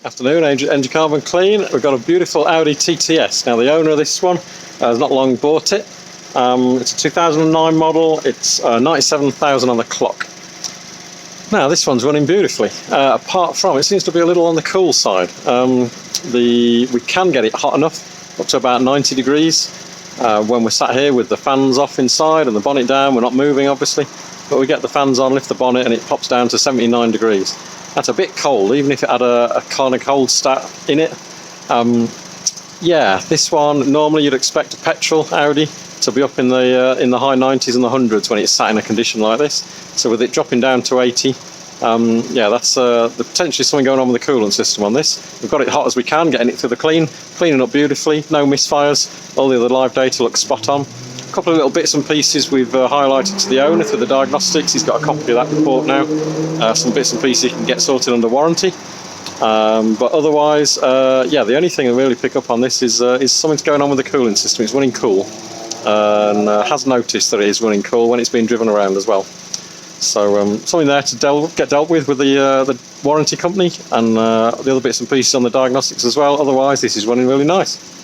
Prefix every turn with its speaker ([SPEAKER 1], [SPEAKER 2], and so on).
[SPEAKER 1] Afternoon, Engine Carbon Clean. We've got a beautiful Audi TTS. Now the owner of this one has not long bought it. It's a 2009 model. It's 97,000 on the clock. Now this one's running beautifully. Apart from, it seems to be a little on the cool side. We can get it hot enough, up to about 90 degrees. When we're sat here with the fans off inside and the bonnet down, we're not moving obviously, but we get the fans on, lift the bonnet, and it pops down to 79 degrees. That's a bit cold, even if it had a kind of cold stat in it. Yeah, this one, normally you'd expect a petrol Audi to be up in the high 90s and the hundreds when it's sat in a condition like this. So with it dropping down to 80, yeah, that's potentially something going on with the coolant system on this. We've got it hot as we can, getting it through the cleaning up beautifully, no misfires. All the other live data looks spot on. A couple of little bits and pieces we've highlighted to the owner through the Diagnostics. He's got a copy of that report now. Some bits and pieces he can get sorted under warranty. But otherwise, yeah, the only thing I really pick up on this is something's going on with the cooling system. It's running cool, and has noticed that it is running cool when it's been driven around as well. So something there to get dealt with the warranty company, and the other bits and pieces on the Diagnostics as well. Otherwise, this is running really nice.